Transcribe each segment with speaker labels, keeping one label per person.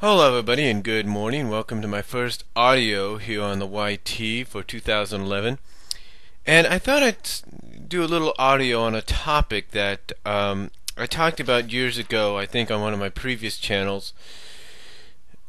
Speaker 1: Hello everybody and good morning. Welcome to my first audio here on the YT for 2011. And I thought I'd do a little audio on a topic that I talked about years ago, I think on one of my previous channels.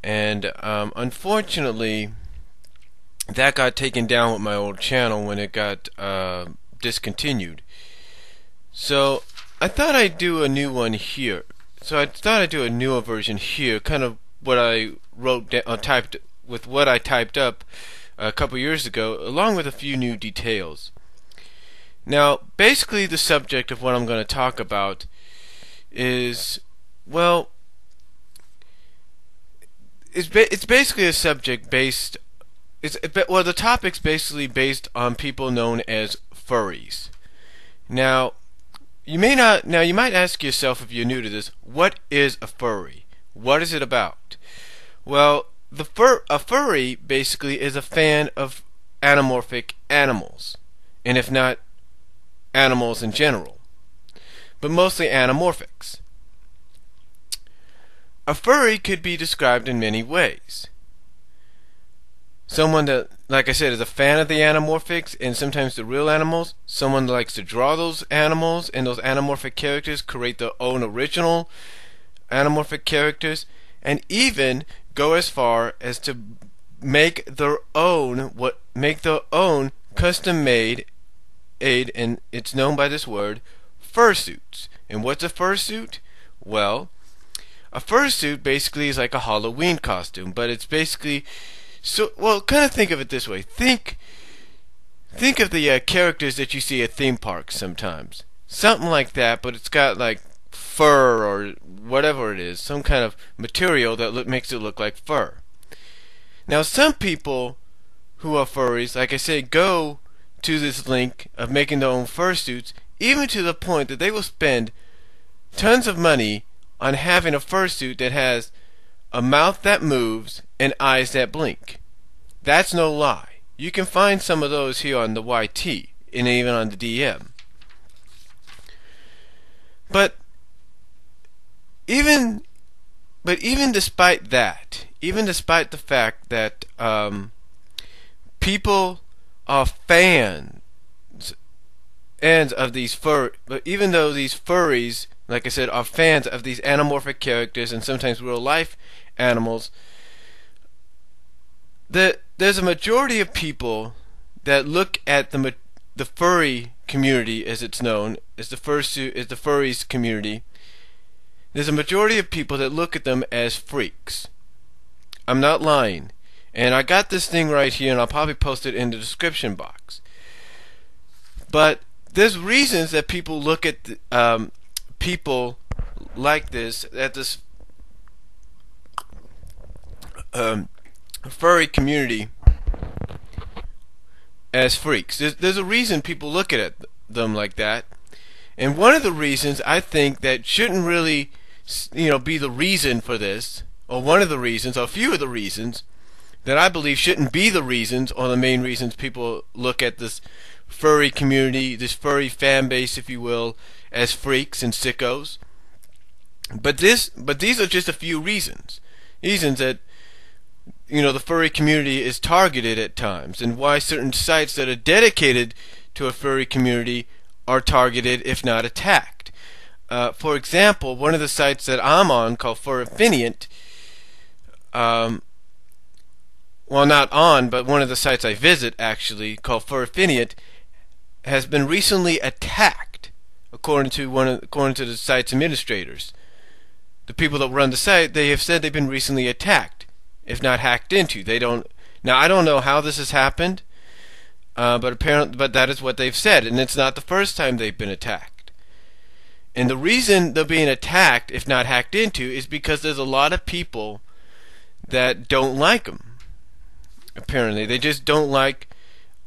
Speaker 1: And unfortunately, that got taken down with my old channel when it got discontinued. So I thought I'd do a new one here. So I thought I'd do a newer version here, kind of what I typed with what I typed up a couple years ago, along with a few new details. Now, basically, the subject of what I'm going to talk about is, well, it's basically a subject based. The topic's basically based on people known as furries. Now, you might ask yourself if you're new to this, what is a furry? What is it about? Well, a furry basically is a fan of anamorphic animals, and if not animals in general, but mostly anamorphics. A furry could be described in many ways. Someone that, like I said, is a fan of the anamorphics and sometimes the real animals. Someone that likes to draw those animals and those anamorphic characters, create their own original anamorphic characters, and even go as far as to make their own custom-made and it's known by this word, fursuits. And what's a fursuit? Well, a fursuit basically is like a Halloween costume, but it's basically kind of think of it this way. Think of the characters that you see at theme parks sometimes. Something like that, but it's got like fur or whatever it is, some kind of material that makes it look like fur. Now, some people who are furries, like I say, go to this link of making their own fursuits, even to the point that they will spend tons of money on having a fursuit that has a mouth that moves and eyes that blink. That's no lie. You can find some of those here on the YT and even on the DM. But even despite that, even despite the fact that people are fans of these but even though these furries, like I said, are fans of these anamorphic characters and sometimes real life animals, there's a majority of people that look at the furry community, as it's known, as the furries community. There's a majority of people that look at them as freaks. I'm not lying. And I got this thing right here, and I'll probably post it in the description box. But there's reasons that people look at people like this, at this furry community, as freaks. There's a reason people look at them like that. And one of the reasons I think that shouldn't really be the reason for this, or one of the reasons, or a few of the reasons that I believe shouldn't be the reasons or the main reasons people look at this furry community, this furry fan base, if you will, as freaks and sickos. But these are just a few reasons that the furry community is targeted at times, and why certain sites that are dedicated to a furry community are targeted, if not attacked. For example, one of the sites that I'm on, called Fursuits, not on, but one of the sites I visit, actually, called Fursuits, has been recently attacked, according to the site's administrators. The people that run the site, they have said they've been recently attacked, if not hacked into. Now, I don't know how this has happened, but that is what they've said, and it's not the first time they've been attacked. And the reason they're being attacked, if not hacked into, is because there's a lot of people that don't like them. Apparently, they just don't like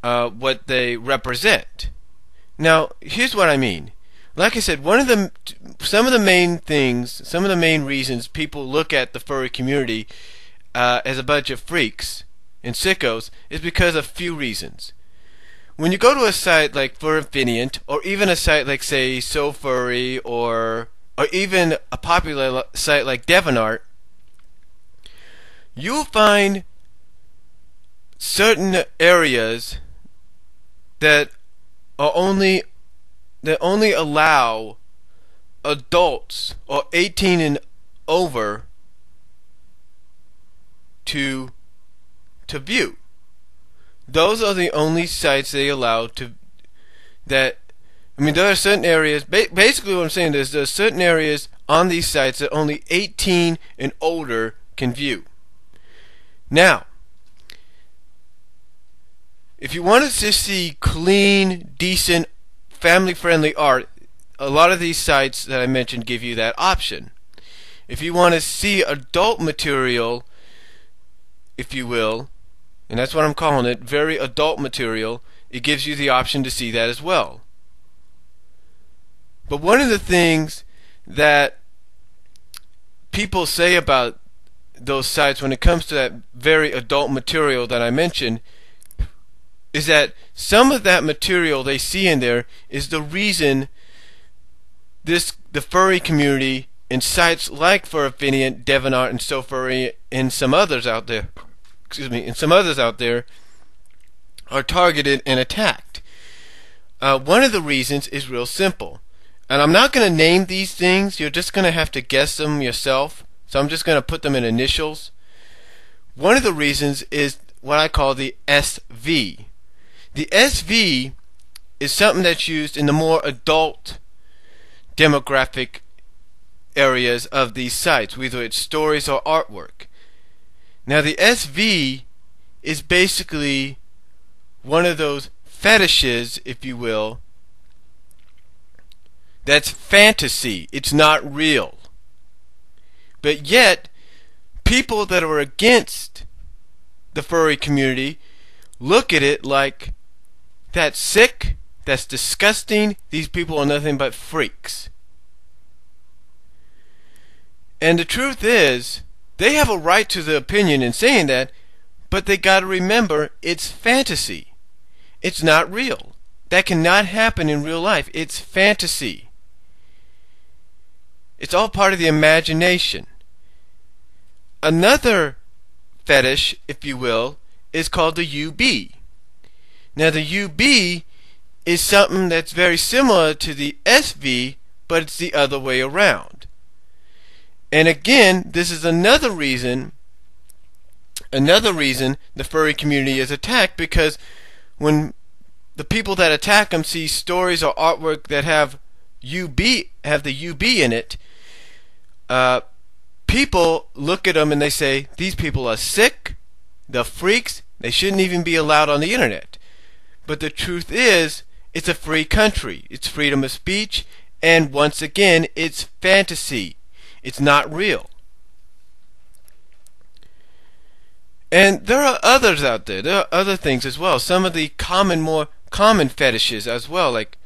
Speaker 1: what they represent. Now, here's what I mean. Like I said, some of the main reasons people look at the furry community as a bunch of freaks and sickos is because of a few reasons. When you go to a site like Fursuits, or even a site like, say, SoFurry, or even a popular site like DeviantArt, you'll find certain areas that only allow adults or 18 and over to view. Those are the only sites they allow to. There are certain areas. Basically, what I'm saying is there are certain areas on these sites that only 18 and older can view. Now, if you wanted to see clean, decent, family-friendly art, a lot of these sites that I mentioned give you that option. If you want to see adult material, if you will, and that's what I'm calling it, very adult material, it gives you the option to see that as well. But one of the things that people say about those sites when it comes to that very adult material that I mentioned is that some of that material they see in there is the reason the furry community in sites like Furfinient, DeviantArt, and SoFurry, and some others out there, are targeted and attacked. One of the reasons is real simple, and I'm not going to name these things. You're just going to have to guess them yourself. So I'm just going to put them in initials. One of the reasons is what I call the SV. The SV is something that's used in the more adult demographic areas of these sites, whether it's stories or artwork. Now, the SV is basically one of those fetishes, if you will, that's fantasy. It's not real. But yet, people that are against the furry community look at it like, that's sick, that's disgusting, these people are nothing but freaks. And the truth is, they have a right to their opinion in saying that, but they got to remember it's fantasy. It's not real. That cannot happen in real life. It's fantasy. It's all part of the imagination. Another fetish, if you will, is called the UB. Now, the UB is something that's very similar to the SV, but it's the other way around. And again, this is another reason the furry community is attacked, because when the people that attack them see stories or artwork that have the UB in it, people look at them and they say, these people are sick, they're freaks, they shouldn't even be allowed on the internet. But the truth is, it's a free country. It's freedom of speech, and once again, it's fantasy. It's not real. And there are others out there. There are other things as well. Some of the more common fetishes as well, like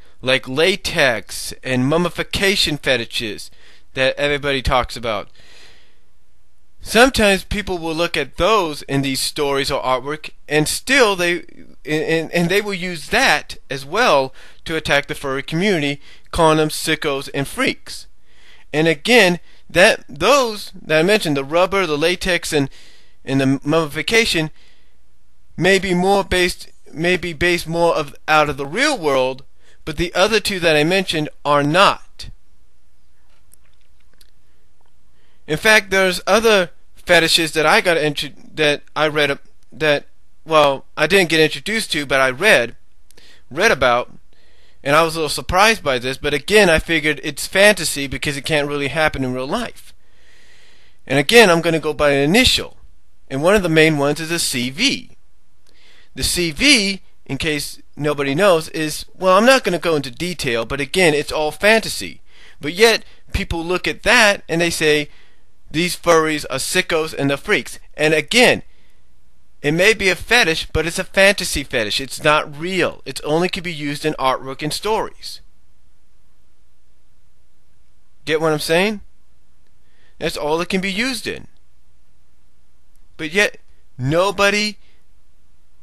Speaker 1: latex and mummification fetishes that everybody talks about. Sometimes people will look at those in these stories or artwork, and still they will use that as well to attack the furry community, calling them sickos and freaks. And again, those that I mentioned, the rubber, the latex, and the mummification, may be based more out of the real world, but the other two that I mentioned are not. In fact, there's other fetishes that I didn't get introduced to, but I read about, and I was a little surprised by this. But again, I figured it's fantasy because it can't really happen in real life. And again, I'm going to go by an initial, and one of the main ones is a CV. The CV, in case nobody knows, is, well, I'm not going to go into detail, but again, it's all fantasy. But yet, people look at that and they say, these furries are sickos and they're freaks. And again, it may be a fetish, but it's a fantasy fetish. It's not real. It only can be used in artwork and stories. Get what I'm saying? That's all it can be used in. But yet, nobody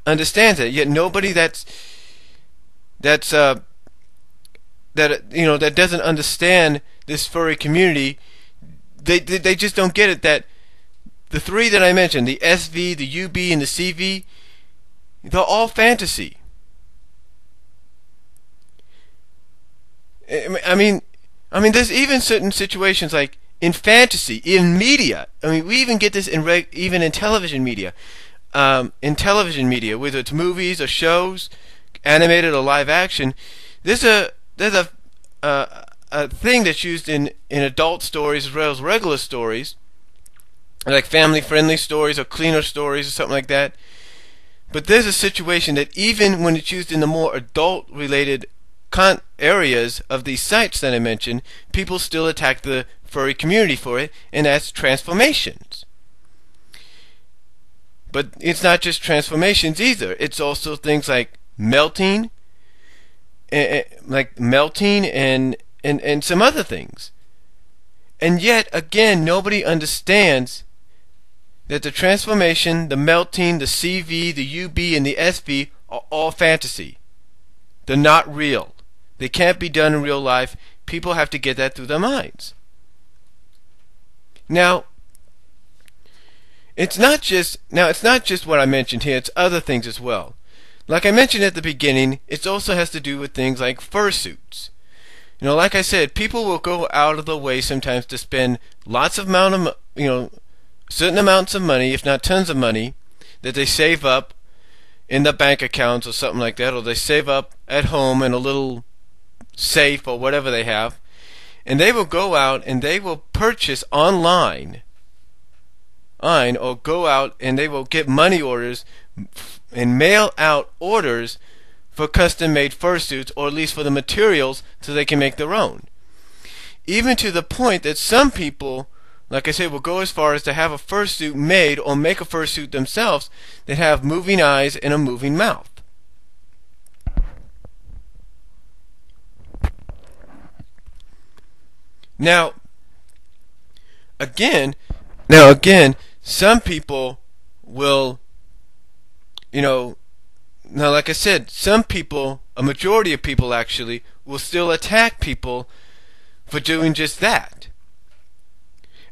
Speaker 1: understands it. Yet nobody that doesn't understand this furry community, they just don't get it, that the three that I mentioned, the SV, the UB, and the CV, they're all fantasy. I mean, there's even certain situations like in fantasy, in media. I mean, we even get this even in television media. Whether it's movies or shows, animated or live action, there's a thing that's used in adult stories as well as regular stories, like family-friendly stories or cleaner stories or something like that. But there's a situation that even when it's used in the more adult-related areas of these sites that I mentioned, people still attack the furry community for it, and that's transformations. But it's not just transformations either. It's also things like melting, and some other things. And yet, again, nobody understands that the transformation, the melting, the CV, the UB, and the SV are all fantasy. They're not real. They can't be done in real life. People have to get that through their minds. Now, it's not just what I mentioned here, it's other things as well. Like I mentioned at the beginning, it also has to do with things like fursuits. You know, like I said, people will go out of the way sometimes to spend certain amounts of money, if not tons of money, that they save up in the bank accounts or something like that, or they save up at home in a little safe or whatever they have, and they will go out and they will purchase online, or go out and they will get money orders and mail out orders for custom-made fursuits, or at least for the materials, so they can make their own. Even to the point that some people, like I said, will go as far as to have a fursuit made or make a fursuit themselves that have moving eyes and a moving mouth. Now again, some people will, now like I said, some people, a majority of people actually, will still attack people for doing just that.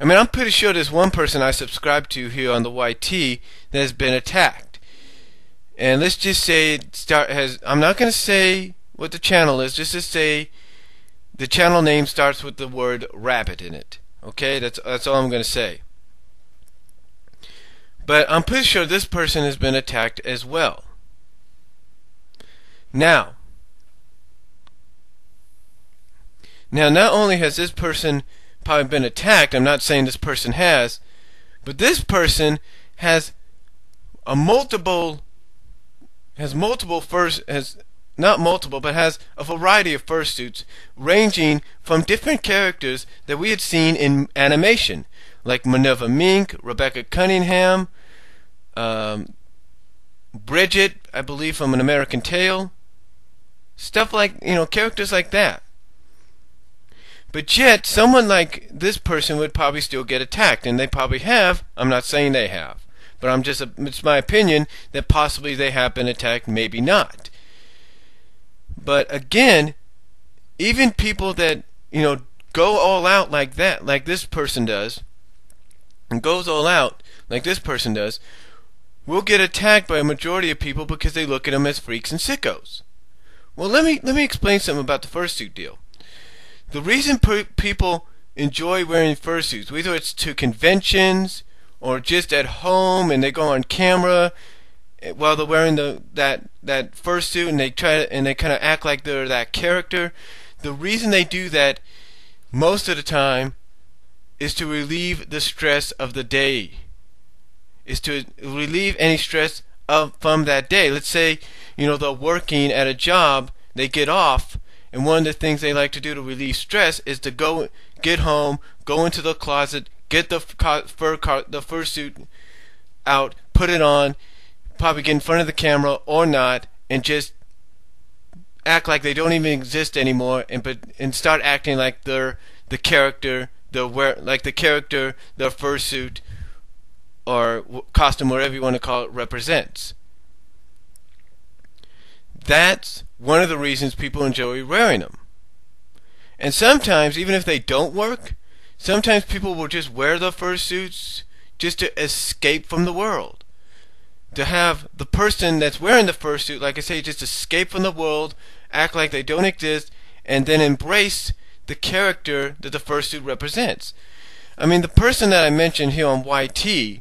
Speaker 1: I mean, I'm pretty sure there's one person I subscribe to here on the YT that has been attacked. And let's just say I'm not going to say what the channel is, just to say the channel name starts with the word rabbit in it. Okay, that's all I'm going to say. But I'm pretty sure this person has been attacked as well. Now, not only has this person probably been attacked, I'm not saying this person has, but this person has multiple has a variety of fursuits ranging from different characters that we had seen in animation, like Minerva Mink, Rebecca Cunningham, Bridget, I believe from An American Tail, stuff like, characters like that. But yet, someone like this person would probably still get attacked, and they probably have. I'm not saying they have, but it's my opinion that possibly they have been attacked, maybe not. But again, even people that, go all out like that, like this person does, and goes all out like this person does, will get attacked by a majority of people because they look at them as freaks and sickos. Well, let me explain something about the fursuit deal. The reason people enjoy wearing fursuits, whether it's to conventions or just at home and they go on camera while they're wearing that fursuit and they kind of act like they're that character, the reason they do that most of the time is to relieve the stress of the day. Is to relieve any stress from that day. Let's say, they're working at a job, they get off, and one of the things they like to do to relieve stress is to get home, go into the closet, get the fursuit out, put it on, probably get in front of the camera or not, and just act like they don't even exist anymore, and start acting like they're the character, their fursuit or costume, whatever you want to call it, represents. That's one of the reasons people enjoy wearing them. And sometimes, even if they don't work, sometimes people will just wear the fursuits just to escape from the world. To have the person that's wearing the fursuit, like I say, just escape from the world, act like they don't exist, and then embrace the character that the fursuit represents. I mean, the person that I mentioned here on YT,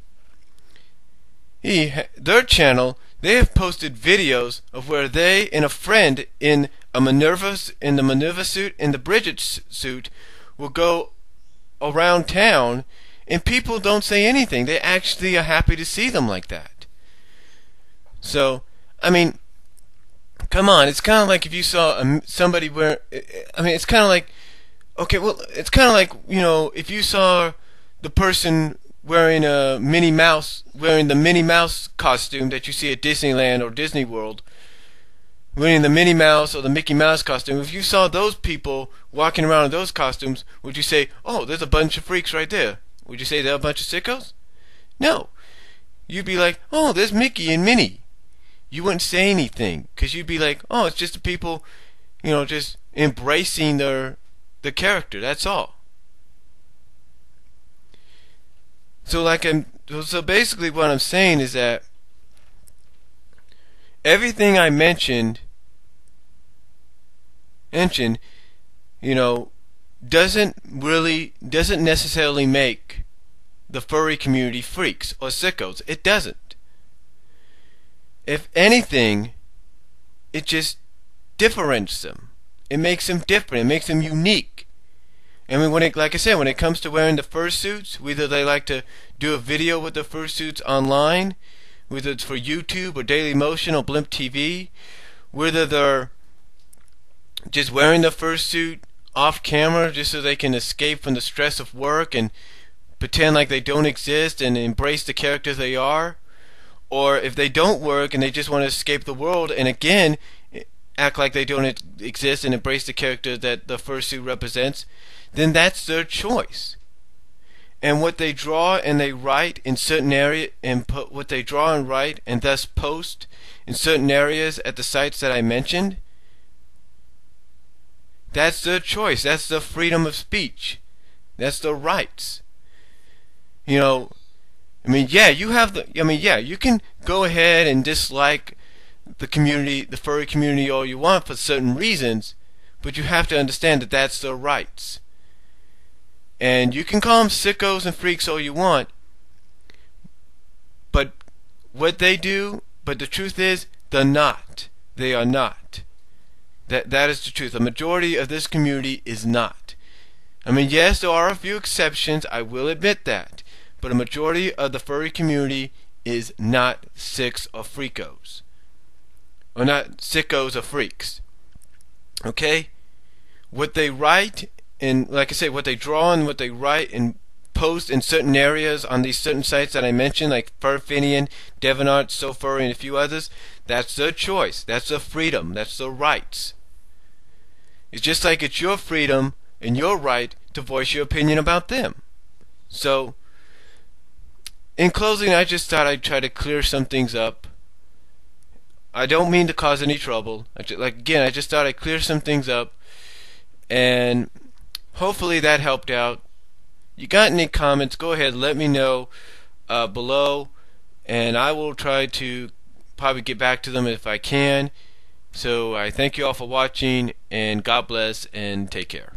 Speaker 1: their channel, they have posted videos of where they and a friend in the Minerva suit, in the Bridget suit, will go around town, and people don't say anything. They actually are happy to see them like that. So, I mean, come on, it's kind of like if you saw somebody wear, I mean, it's kind of like, okay, well, it's kind of like, you know, if you saw the person wearing the Minnie Mouse costume that you see at Disneyland or Disney World, wearing the Minnie Mouse or the Mickey Mouse costume, if you saw those people walking around in those costumes, would you say, oh, there's a bunch of freaks right there? Would you say they're a bunch of sickos? No. You'd be like, oh, there's Mickey and Minnie. You wouldn't say anything, because you'd be like, oh, it's just the people, you know, just embracing the character, that's all. So basically what I'm saying is that everything I mentioned, you know, doesn't necessarily make the furry community freaks or sickos. It doesn't. If anything, it just differentiates them. It makes them different. It makes them unique. I mean, like I said, when it comes to wearing the fursuits, whether they like to do a video with the fursuits online, whether it's for YouTube or Dailymotion or Blimp TV, whether they're just wearing the fursuit off camera just so they can escape from the stress of work and pretend like they don't exist and embrace the characters they are, or if they don't work and they just want to escape the world and again act like they don't exist and embrace the character that the fursuit represents, then that's their choice. And what they draw and they write in certain areas, and what they draw and write and thus post in certain areas at the sites that I mentioned, that's their choice. That's the freedom of speech. That's their rights. You know, I mean, yeah, you can go ahead and dislike the community, the furry community, all you want for certain reasons, but you have to understand that that's their rights. And you can call them sickos and freaks all you want, but what they do, but the truth is, they're not. They are not. That is the truth. The majority of this community is not. I mean, yes, there are a few exceptions, I will admit that, but a majority of the furry community is not sicks or freakos. Or not sickos or freaks. Okay? What they write, and like I say, what they draw and what they write and post in certain areas on these certain sites that I mentioned, like Furfinian, DeviantArt, SoFurry, and a few others, that's their choice. That's their freedom. That's their rights. It's just like it's your freedom and your right to voice your opinion about them. So, in closing, I just thought I'd try to clear some things up. I don't mean to cause any trouble. I just thought I'd clear some things up, and hopefully that helped out. You got any comments, go ahead, let me know below, and I will try to probably get back to them if I can. So I thank you all for watching, and God bless, and take care.